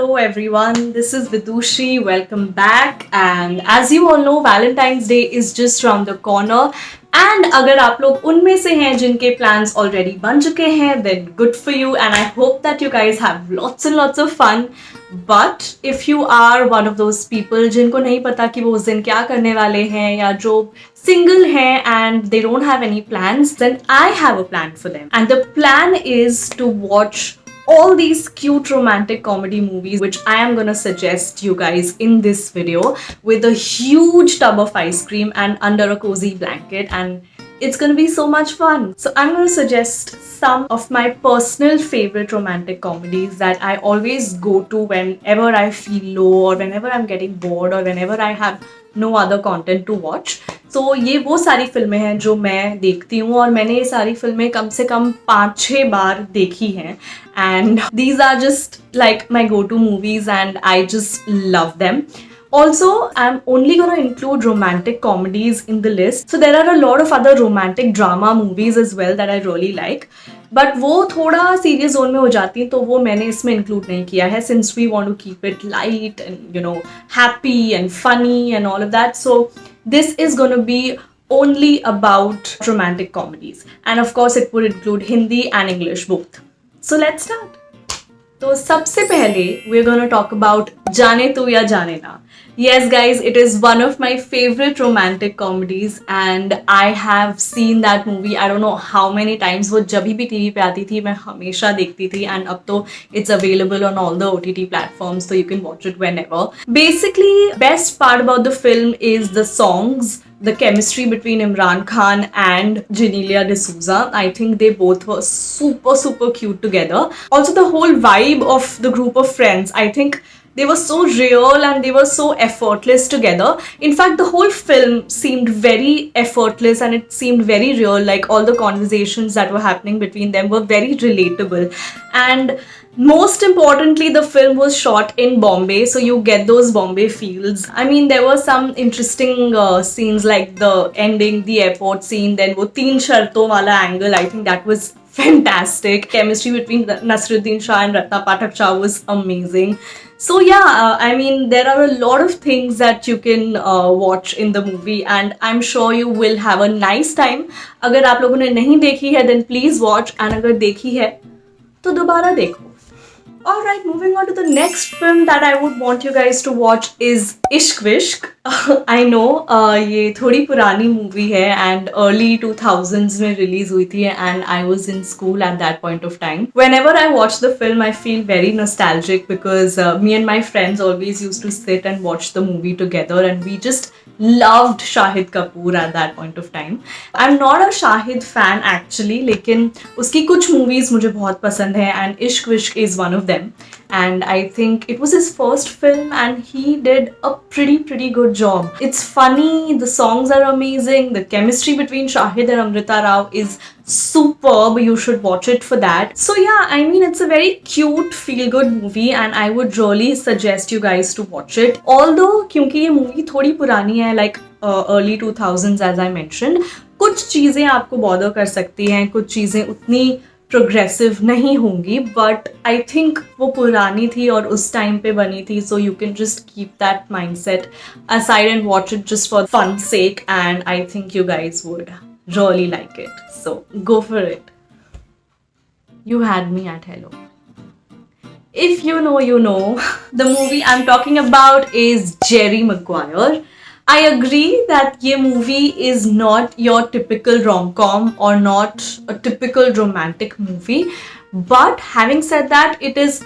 Hello everyone, this is Vidushi. Welcome back. And as you all know, Valentine's Day is just around the corner. And अगर आप लोग उनमें से हैं जिनके plans already बन चुके हैं, then good for you. And I hope that you guys have lots and lots of fun. But if you are one of those people जिनको नहीं पता कि वो उस दिन क्या करने वाले हैं या जो single हैं and they don't have any plans, then I have a plan for them. And the plan is to watch all these cute romantic comedy movies which I am gonna suggest you guys in this video with a huge tub of ice cream and under a cozy blanket, and it's gonna be so much fun. So I'm gonna suggest some of my personal favorite romantic comedies that I always go to whenever I feel low or whenever I'm getting bored or whenever I have no other content to watch. So ये वो सारी फिल्में हैं जो मैं देखती हूँ और मैंने ये सारी फिल्में कम से कम 5-6 बार देखी हैं. And these are just like my go-to movies and I just love them. Also, I'm only gonna include romantic comedies in the list. So there are a lot of other romantic drama movies as well that I really like. But वो थोड़ा serious zone में हो जाती हैं तो वो मैंने इसमें इंक्लूड नहीं किया है since we want to keep it light and happy and funny and all of that. So this is gonna be only about romantic comedies. And of course it would include Hindi and English both. So let's start. तो सबसे पहले we're gonna talk about जाने तू या जाने ना. Yes guys, it is one of my favorite romantic comedies and I have seen that movie I don't know how many times. वो जब भी टीवी पे आती थी मैं हमेशा देखती थी and अब तो it's available on all the OTT platforms so you can watch it whenever. Basically, best part about the film is the songs, the chemistry between Imran Khan and Genelia D'Souza. I think they both were super cute together. Also the whole vibe of the group of friends, I think they were so real and they were so effortless together. In fact, the whole film seemed very effortless and it seemed very real. Like all the conversations that were happening between them were very relatable. And most importantly, the film was shot in Bombay, so you get those Bombay feels. I mean, there were some interesting scenes like the ending, the airport scene, then wo teen sharton wala angle. I think that was fantastic. Chemistry between Nasruddin Shah and Ratna Pathak Shah was amazing. So yeah, I mean, there are a lot of things that you can watch in the movie and I'm sure you will have a nice time. अगर आप लोगों ने नहीं देखी है then please watch, and अगर देखी है तो दोबारा देखो. Alright, moving on to the next film that I would want you guys to watch is Ishq Vishk. I know ये थोड़ी पुरानी movie है and early 2000s में release हुई थी and I was in school at that point of time. Whenever I watch the film, I feel very nostalgic because me and my friends always used to sit and watch the movie together and we just loved Shahid Kapoor at that point of time. I'm not a Shahid fan actually, लेकिन उसकी कुछ movies मुझे बहुत पसंद है and Ishq Vishk is one of them. And I think it was his first film and he did a pretty good job. It's funny, the songs are amazing, the chemistry between Shahid and Amrita Rao is superb. You should watch it for that. So yeah, I mean, it's a very cute feel good movie and I would really suggest you guys to watch it. Although क्योंकि ये movie थोड़ी पुरानी है, like early 2000s as I mentioned, कुछ चीजें आपको bother कर सकती हैं, कुछ चीजें उतनी प्रोग्रेसिव नहीं होंगी, बट आई थिंक वो पुरानी थी और उस टाइम पे बनी थी, so you can just keep that mindset aside and watch it just for fun sake and I think you guys would really like it. So go for it. You had me at hello. If you know, you know. The movie I'm talking about is Jerry Maguire. I agree that ये movie is not your typical rom-com or not a typical romantic movie, but having said that, it has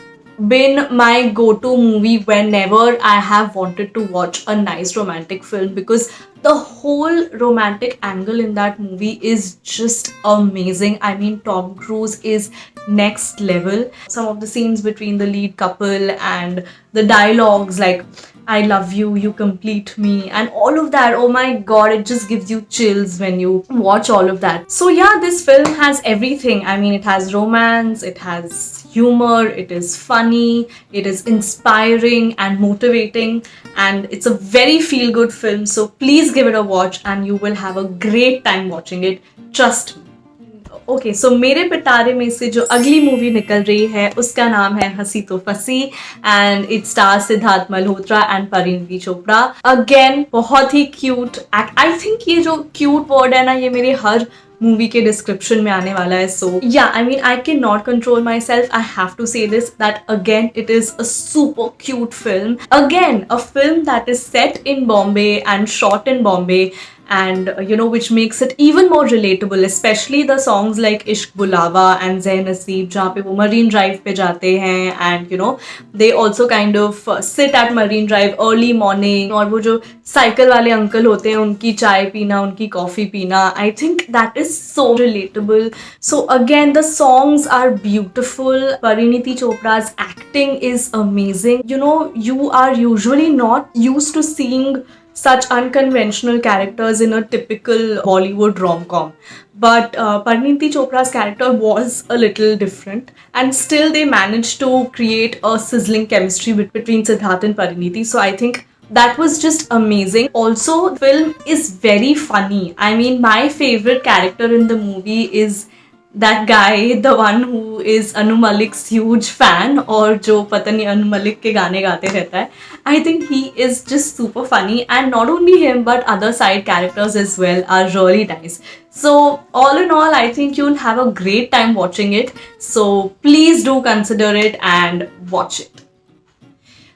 been my go-to movie whenever I have wanted to watch a nice romantic film because the whole romantic angle in that movie is just amazing. I mean, Tom Cruise is next level. Some of the scenes between the lead couple and the dialogues like I love you, you complete me, and all of that. Oh my god, it just gives you chills when you watch all of that. So yeah, this film has everything. I mean, it has romance, it has humor, it is funny, it is inspiring and motivating, and it's a very feel-good film. So please give it a watch and you will have a great time watching it. Trust me. Okay so मेरे पिटारे में से जो अगली movie निकल रही है उसका नाम है हंसी तो फंसी and it star Siddharth Malhotra and Parineeti Chopra. Again बहुत ही क्यूट. आई थिंक ये जो क्यूट वर्ड है ना ये मेरे हर मूवी के डिस्क्रिप्शन में आने वाला है. So yeah I mean I can not control myself. I have to say this that again it is a super cute film. Again a film that is set in Bombay and shot in Bombay and which makes it even more relatable, especially the songs like Ishq Bulawa and Zain Naseeb जहाँ पे वो Marine Drive पे जाते हैं and they also kind of sit at Marine Drive early morning और वो जो cycle वाले अंकल होते हैं उनकी चाय पीना उनकी कॉफ़ी पीना. I think that is so relatable. So again the songs are beautiful. Parineeti Chopra's acting is amazing. You are usually not used to seeing such unconventional characters in a typical Bollywood rom-com. But Parineeti Chopra's character was a little different and still they managed to create a sizzling chemistry between Siddharth and Parineeti. So I think that was just amazing. Also, the film is very funny. I mean, my favorite character in the movie is that guy, the one who is Anu Malik's huge fan और जो पता नहीं अनु मलिक के गाने गाते रहता है. I think he is just super funny and not only him but other side characters as well are really nice. So all in all I think you'll have a great time watching it. So please do consider it and watch it.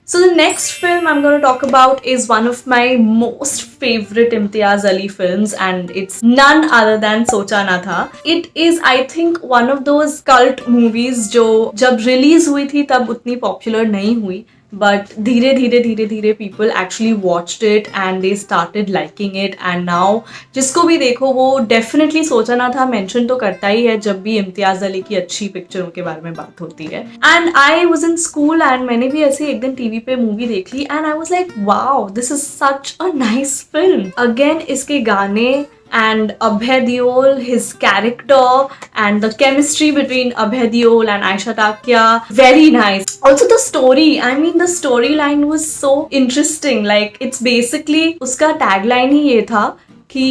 So the next film I'm going to talk about is one of my most favorite Imtiaz Ali films and it's none other than Socha Na Tha. It is I think one of those cult movies जो जब release हुई थी तब उतनी popular नहीं हुई but धीरे धीरे people actually watched it and they started liking it and now जिसको भी देखो वो definitely सोचा ना था mention तो करता ही है जब भी इम्तियाज अली की अच्छी पिक्चरों के बारे में बात होती है. And I was in school and मैंने भी ऐसे एक दिन टीवी पे मूवी देख ली and I was like wow this is such a nice film. Again इसके गाने and Abhay Deol, his character and the chemistry between Abhay Deol and Aisha Takya, very nice. Also the story, I mean the storyline was so interesting. Like it's basically उसका tagline ही ये था कि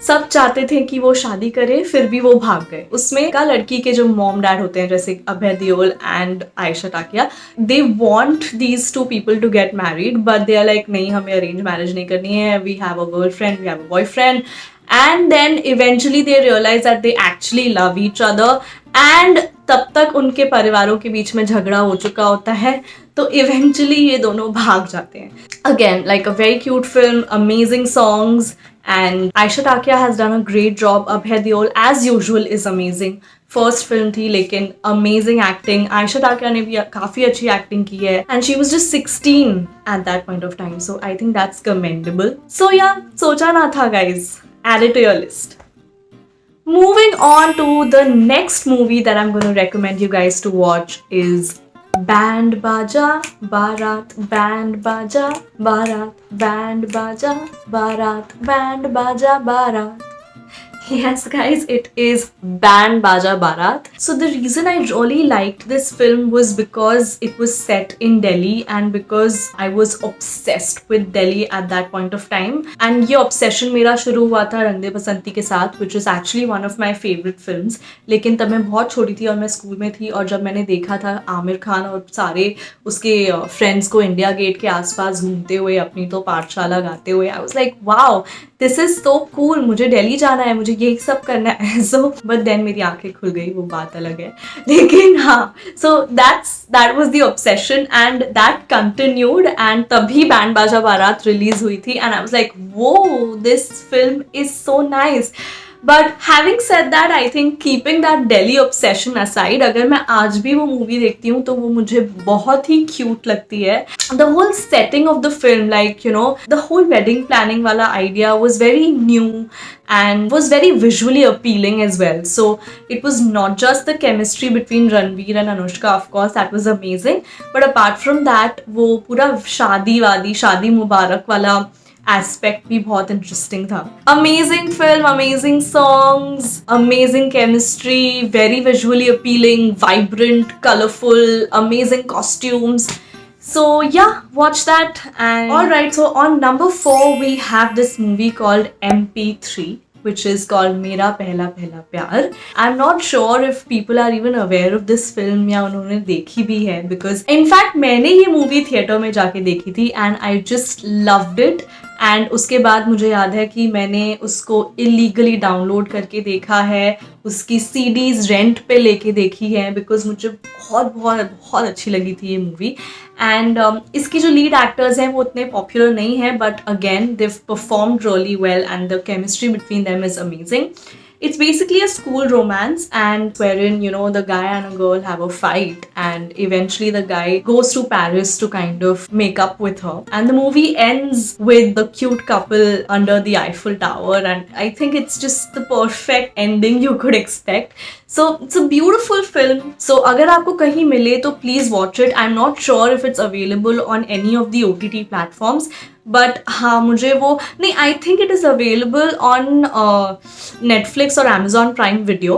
सब चाहते थे कि वो शादी करे फिर भी वो भाग गए. उसमें का लड़की के जो मॉम डैड होते हैं जैसे Abhay Deol and Ayesha Takia they want these two people to get married but they are like नहीं हमें अरेंज मैरिज नहीं करनी है. We have a girlfriend we have a boyfriend and then eventually they realize that they actually love each other and तब तक उनके परिवारों के बीच में झगड़ा हो चुका होता है तो eventually ये दोनों भाग जाते हैं. Again like a very cute film, amazing songs and Aisha Takya has done a great job. Abhay Deol as usual is amazing. First film थी लेकिन अमेजिंग एक्टिंग. आयशा टाकिया ने भी काफी अच्छी एक्टिंग की है and she was just 16 at that point of time so I think that's commendable. So yeah Socha Na Tha guys. Add it to your list. Moving on to the next movie that I'm going to recommend you guys to watch is Band Baja Barat. Band Baja Barat. Band Baja Barat. Band Baja Barat. Yes guys, it is Band Baja Barat. So the reason I really liked this film was because it was set in Delhi and because I was obsessed with Delhi at that point of time. And ये obsession मेरा शुरू हुआ था रंग दे बसंती के साथ which is actually one of my favorite films. लेकिन तब मैं बहुत छोटी थी और मैं स्कूल में थी और जब मैंने देखा था आमिर खान और सारे उसके फ्रेंड्स को इंडिया गेट के आसपास घूमते हुए अपनी तो पाठशाला गाते हुए I was like wow this is so cool. मुझे दिल्ली जाना है मुझे ये सब करना है. सो बट देन मेरी आंखें खुल गई वो बात अलग है लेकिन हाँ सो that was the obsession and that continued and तभी बैंड बाजा बारात रिलीज हुई थी and I was like whoa this film is so nice. But having said that, I think keeping that Delhi obsession aside, अगर मैं आज भी वो मूवी देखती हूँ तो वो मुझे बहुत ही cute लगती है. The whole setting of the film, like the whole wedding planning वाला idea was very new and was very visually appealing as well. So it was not just the chemistry between Ranveer and Anushka, of course, that was amazing. But apart from that, वो पूरा शादी मुबारक वाला aspect भी बहुत interesting था. Amazing film, amazing songs, amazing chemistry, very visually appealing, vibrant, colourful, amazing costumes. So yeah, watch that. And alright, so on number 4 we have this movie called MP3. which is called Mera Pehla Pehla Pyar. I'm not sure if people are even aware of this film या उन्होंने देखी भी है, because in fact मैंने ये movie theater में जाके देखी थी and I just loved it. And उसके बाद मुझे याद है कि मैंने उसको इलीगली डाउनलोड करके देखा है, उसकी सीडीज रेंट पे लेके देखी है, बिकॉज मुझे बहुत बहुत बहुत अच्छी लगी थी ये मूवी. एंड इसकी जो लीड एक्टर्स हैं वो उतने पॉपुलर नहीं है, but again they performed really well and the chemistry between them is amazing. It's basically a school romance, and wherein, you know, the guy and a girl have a fight, and eventually the guy goes to Paris to kind of make up with her. And the movie ends with the cute couple under the Eiffel Tower, and I think it's just the perfect ending you could expect. So it's a beautiful film. So अगर आपको कहीं मिले तो please watch it. I'm not sure if it's available on any of the OTT platforms. But हाँ, मुझे वो नहीं, I think it is available on Netflix और अमेजॉन प्राइम वीडियो,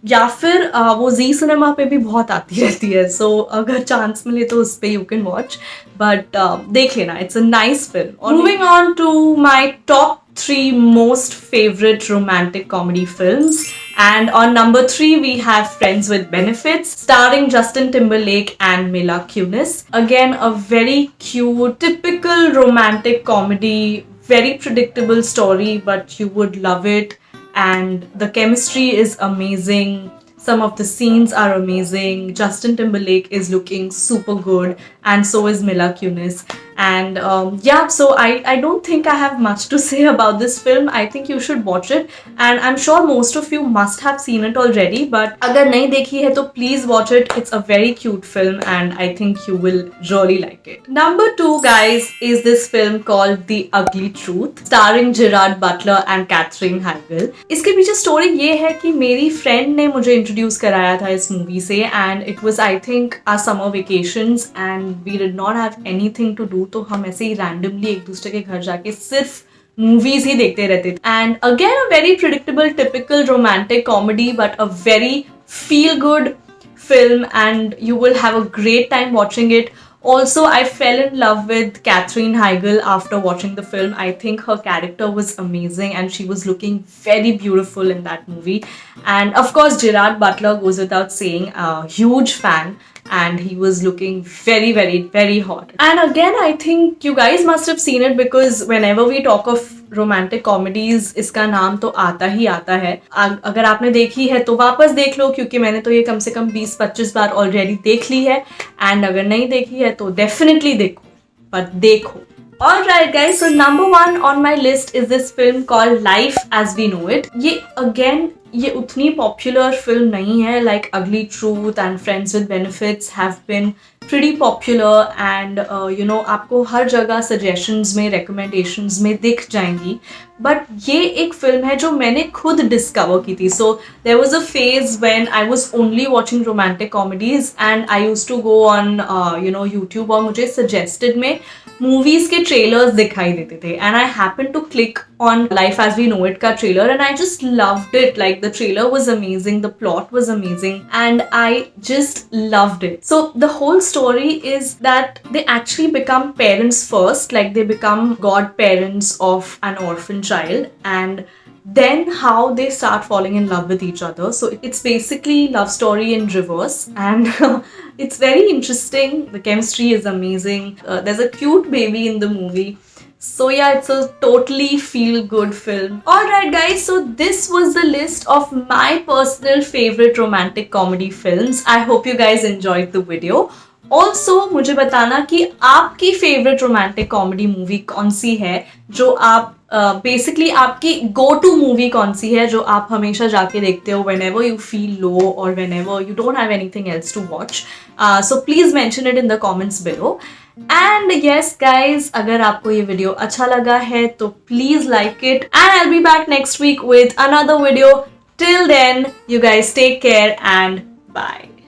या फिर वो जी सिनेमा पे भी बहुत आती रहती है. सो अगर चांस मिले तो उस पर यू कैन वॉच, बट देख लेना, it's a nice film. Moving on to my top 3 most favorite romantic comedy films. And on number 3, we have Friends with Benefits, starring Justin Timberlake and Mila Kunis. Again, a very cute, typical romantic comedy, very predictable story, but you would love it. And the chemistry is amazing. Some of the scenes are amazing. Justin Timberlake is looking super good, and so is Mila Kunis. And yeah, so I don't think I have much to say about this film. I think you should watch it, and I'm sure most of you must have seen it already, but अगर नहीं देखी है तो please watch it. It's a very cute film and I think you will really like it. Number 2, guys, is this film called The Ugly Truth, starring Gerard Butler and Katherine Heigl. इसके पीछे story ये है कि मेरी friend ने मुझे introduce कराया था इस मूवी से, and it was I think our summer vacations and we did not have anything to do. तो हम ऐसे ही रैंडमली एक दूसरे के घर जाके सिर्फ मूवीज ही देखते रहते थे. And again a very predictable typical romantic comedy, but a very feel good film, and you will have a great time watching it. Also, I fell in love with Katherine Heigl after watching the film. I think her character was amazing and she was looking very beautiful in that movie. And of course, Gerard Butler goes without saying, a huge fan, and he was looking very, very, very hot. And again, I think you guys must have seen it because whenever we talk of romantic comedies इसका नाम तो आता ही आता है. अगर आपने देखी है तो वापस देख लो, क्योंकि मैंने तो ये कम से कम 20-25 बार ऑलरेडी देख ली है. एंड अगर नहीं देखी है तो डेफिनेटली देखो, पर देखो. Alright guys, so number 1 on my list is this film called Life as We Know It. ये उतनी पॉपुलर फिल्म नहीं है. लाइक अगली truth and friends with benefits have been pretty popular, and you know, आपको हर जगह suggestions में, recommendations में दिख जाएंगी. बट ये एक फिल्म है जो मैंने खुद डिस्कवर की थी. So there was a phase when I was only watching romantic comedies and I used to go on you know YouTube, और मुझे सजेस्टेड में मूवीज के ट्रेलर्स दिखाई देते थे, and I happen to click on Life as We Know It का trailer, and I just loved it. Like the trailer was amazing, the plot was amazing, and I just loved it. So the whole story is that they actually become parents first, like they become godparents of an orphan child, and then how they start falling in love with each other. So it's basically love story in reverse, and it's very interesting. The chemistry is amazing. There's a cute baby in the movie. So yeah, it's a totally feel-good film. Alright guys, so this was the list of my personal favorite romantic comedy films. I hope you guys enjoyed the video. Also, मुझे बताना कि आपकी favorite romantic comedy movie कौन सी है, जो आप basically आपकी go-to movie कौन सी है जो आप हमेशा जाके देखते हो whenever you feel low or whenever you don't have anything else to watch. So please mention it in the comments below. And yes guys, अगर आपको ये वीडियो अच्छा लगा है तो please like it, and I'll be back next week with another video. Till then, you guys take care and bye.